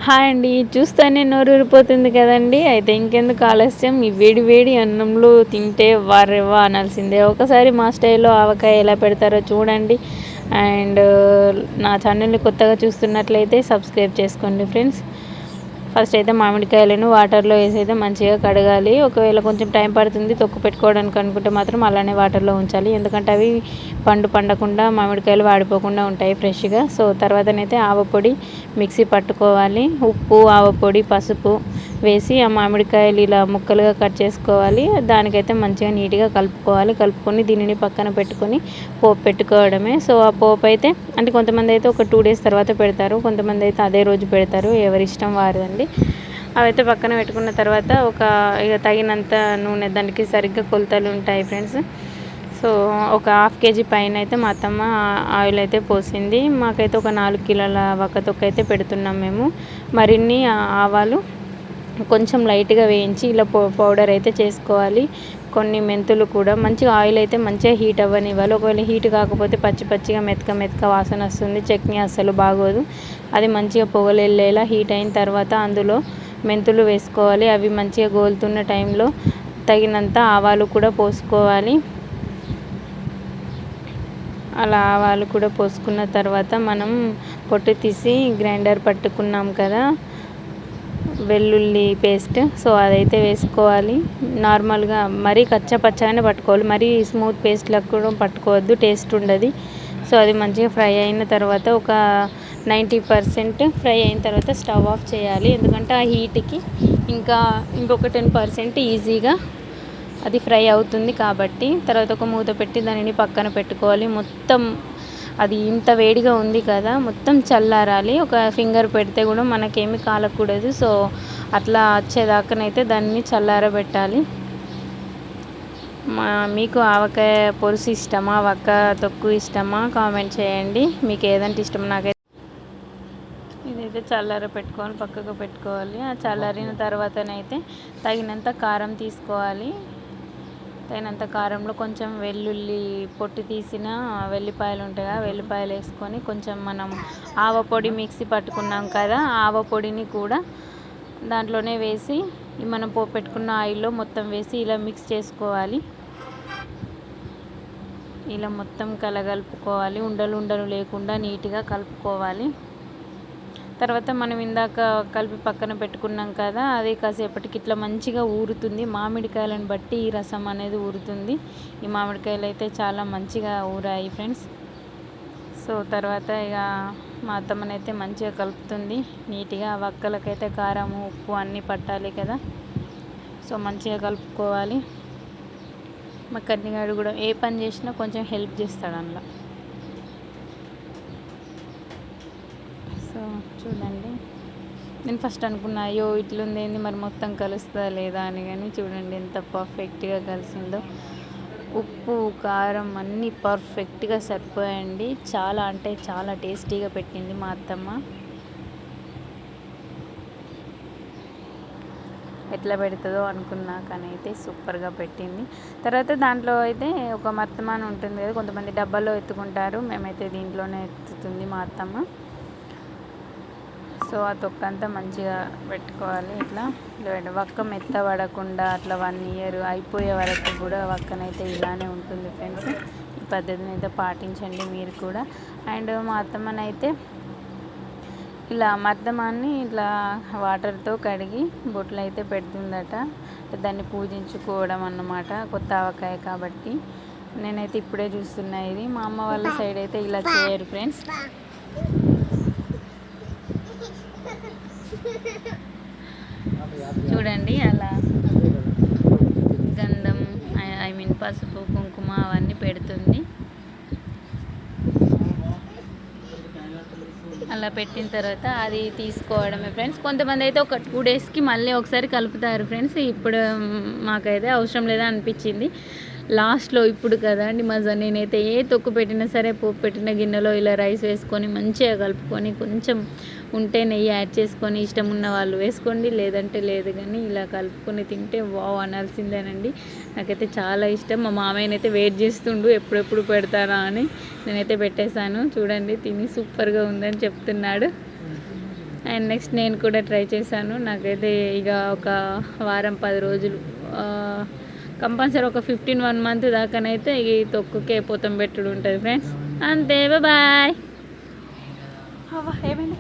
Hi అండి. చూస్తేనే నోరూరిపోతుంది కదండీ! అయితే ఇంకెందుకు ఆలస్యం, ఈ వేడి వేడి అన్నంలో తింటే వారెవ్వా అనాల్సిందే. ఒకసారి మా స్టైల్‌లో ఆవకాయ ఎలా పెడతారో చూడండి. అండ్ నా ఛానల్‌ని కొత్తగా చూస్తున్నట్లయితే సబ్స్క్రైబ్ చేసుకోండి ఫ్రెండ్స్. ఫస్ట్ అయితే మామిడికాయలను వాటర్లో వేసి అయితే మంచిగా కడగాలి. ఒకవేళ కొంచెం టైం పడుతుంది తొక్కు పెట్టుకోవడానికి అనుకుంటే మాత్రం అలానే వాటర్లో ఉంచాలి. ఎందుకంటే అవి పండకుండా మామిడికాయలు వాడిపోకుండా ఉంటాయి ఫ్రెష్గా. సో తర్వాతనైతే ఆవపొడి మిక్సీ పట్టుకోవాలి. ఉప్పు, ఆవపొడి, పసుపు వేసి ఆ మామిడికాయలు ఇలా ముక్కలుగా కట్ చేసుకోవాలి. దానికైతే మంచిగా నీట్గా కలుపుకొని దీనిని పక్కన పెట్టుకొని పోపు పెట్టుకోవడమే. సో ఆ పోపు అయితే అంటే కొంతమంది అయితే ఒక 2 డేస్ తర్వాత పెడతారు, కొంతమంది అయితే అదే రోజు పెడతారు. ఎవరి ఇష్టం వారిదండి. అవైతే పక్కన పెట్టుకున్న తర్వాత ఇక తగినంత నూనె, దానికి సరిగ్గా కొలతలు ఉంటాయి ఫ్రెండ్స్. సో ఒక 1/2 కేజీ పైన అయితే మా అత్తమ్మ ఆయిల్ అయితే పోసింది. మాకైతే ఒక 4 కిలోల వక్కతొక్క అయితే పెడుతున్నాం మేము. మరిన్ని ఆవాలు కొంచెం లైట్గా వేయించి ఇలా పౌడర్ అయితే చేసుకోవాలి. కొన్ని మెంతులు కూడా మంచిగా ఆయిల్ అయితే మంచిగా హీట్ అవ్వనివ్వాలి. ఒకవేళ హీట్ కాకపోతే పచ్చి పచ్చిగా మెతక వాసన వస్తుంది, చట్నీ అస్సలు బాగోదు. అది మంచిగా పొగలు వెళ్ళేలా హీట్ అయిన తర్వాత అందులో మెంతులు వేసుకోవాలి. అవి మంచిగా గోలుతున్న టైంలో తగినంత ఆవాలు కూడా పోసుకోవాలి. అలా ఆవాలు కూడా పోసుకున్న తర్వాత మనం పొట్టు తీసి గ్రైండర్ పట్టుకున్నాం కదా వెల్లుల్లి పేస్ట్, సో అదైతే వేసుకోవాలి. నార్మల్గా మరీ కచ్చపచ్చగానే పట్టుకోవాలి, మరీ స్మూత్ పేస్ట్లకు కూడా పట్టుకోవద్దు, టేస్ట్ ఉండదు. సో అది మంచిగా ఫ్రై అయిన తర్వాత ఒక 90% ఫ్రై అయిన తర్వాత స్టవ్ ఆఫ్ చేయాలి. ఎందుకంటే ఆ హీట్కి ఇంకొక 10% ఈజీగా అది ఫ్రై అవుతుంది కాబట్టి. తర్వాత ఒక మూత పెట్టి దానిని పక్కన పెట్టుకోవాలి. మొత్తం అది ఇంత వేడిగా ఉంది కదా, మొత్తం చల్లారాలి. ఒక ఫింగర్ పెడితే కూడా మనకేమీ కాలకూడదు. సో అట్లా వచ్చేదాకానైతే దాన్ని చల్లారబెట్టాలి. మీకు ఆవకాయ పులుసు ఇష్టమా, వక్క తొక్కు ఇష్టమా, కామెంట్ చేయండి. మీకు ఏదంటే ఇష్టం. నాకైతే ఇదైతే పెట్టుకోవాలి, పక్కకు పెట్టుకోవాలి. ఆ చల్లారిన తర్వాతనైతే తగినంత కారం తీసుకోవాలి. తగినంత కారంలో కొంచెం వెల్లుల్లి పొట్టు తీసిన వెల్లిపాయలు ఉంటాయి కదా, వెల్లిపాయలు వేసుకొని కొంచెం మనం ఆవపొడి మిక్సీ పట్టుకున్నాం కదా, ఆవపొడిని కూడా దాంట్లోనే వేసి మనం పెట్టుకున్న ఆయిల్లో మొత్తం వేసి ఇలా మిక్స్ చేసుకోవాలి. ఇలా మొత్తం కలగలుపుకోవాలి. ఉండలు లేకుండా నీట్గా కలుపుకోవాలి. తర్వాత మనం ఇందాక కలిపి పక్కన పెట్టుకున్నాం కదా, అది కాసేపటికి ఇట్లా మంచిగా ఊరుతుంది. మామిడికాయలను బట్టి ఈ రసం అనేది ఊరుతుంది. ఈ మామిడికాయలు అయితే చాలా మంచిగా ఊరాయి ఫ్రెండ్స్. సో తర్వాత ఇక మా అత్తమ్మనైతే మంచిగా కలుపుతుంది నీట్గా. వక్కలకైతే కారం, ఉప్పు అన్నీ పట్టాలి కదా, సో మంచిగా కలుపుకోవాలి. మా కన్నిగాడు కూడా ఏ పని చేసినా కొంచెం హెల్ప్ చేస్తాడు అందులో. సో చూడండి, నేను ఫస్ట్ అనుకున్నా అయ్యో ఇట్లుంది ఏంది మరి మొత్తం కలుస్తుందా లేదా అని, కానీ చూడండి ఎంత పర్ఫెక్ట్గా కలిసిందో. ఉప్పు, కారం అన్నీ పర్ఫెక్ట్గా సరిపోయండి. చాలా అంటే చాలా టేస్టీగా పెట్టింది మా అత్తమ్మ. ఎట్లా పెడుతుందో అనుకున్నా, కానీ అయితే సూపర్గా పెట్టింది. తర్వాత దాంట్లో అయితే ఒక మర్తమాన్ ఉంటుంది కదా, కొంతమంది డబ్బాలో ఎత్తుకుంటారు, మేమైతే దీంట్లోనే ఎత్తుతుంది మా అత్తమ్మ. సో ఆ తొక్కంతా మంచిగా పెట్టుకోవాలి. ఇట్లా వక్క మెత్తబడకుండా అట్లా 1 ఇయర్ అయిపోయే వరకు కూడా వక్కనైతే ఇలానే ఉంటుంది ఫ్రెండ్స్. ఈ పద్ధతిని అయితే పాటించండి మీరు కూడా. అండ్ మా అత్తమ్మనైతే ఇలా మర్దమాన్ని ఇట్లా వాటర్తో కడిగి బొట్లు అయితే పెడుతుందట. దాన్ని పూజించుకోవడం అన్నమాట, కొత్త ఆవకాయ కాబట్టి. నేనైతే ఇప్పుడే చూస్తున్నా ఇది. మా అమ్మ వాళ్ళ సైడ్ అయితే ఇలా చేయరు ఫ్రెండ్స్. చూడండి అలా గంధం, పసుపు, కుంకుమ అవన్నీ పెడుతుంది. అలా పెట్టిన తర్వాత అది తీసుకోవడమే ఫ్రెండ్స్. కొంతమంది అయితే ఒక 2 డేస్కి మళ్ళీ ఒకసారి కలుపుతారు ఫ్రెండ్స్. ఇప్పుడు మాకైతే అవసరం లేదా అనిపించింది లాస్ట్లో. ఇప్పుడు కదా అండి మజా. నేనైతే ఏ తొక్కు పెట్టినా సరే, పోపు పెట్టిన గిన్నెలో ఇలా రైస్ వేసుకొని మంచిగా కలుపుకొని కొంచెం ఉంటే నెయ్యి యాడ్ చేసుకొని ఇష్టం ఉన్న వాళ్ళు వేసుకోండి, లేదంటే లేదు. కానీ ఇలా కలుపుకొని తింటే వావ్ అనాల్సిందేనండి. నాకైతే చాలా ఇష్టం. మా మామయ్యనైతే వెయిట్ చేస్తుండు ఎప్పుడెప్పుడు పెడతారా అని. నేనైతే పెట్టేశాను. చూడండి తిని సూపర్గా ఉందని చెప్తున్నాడు. అండ్ నెక్స్ట్ నేను కూడా ట్రై చేశాను. నాకైతే ఇక ఒక వారం 10 రోజులు కంపల్సరీ ఒక 1 మంత్ దాకానైతే ఈ తొక్కుకే పోతం పెట్టుడు ఉంటుంది ఫ్రెండ్స్. అంతే, బాయ్. ఏమైంది?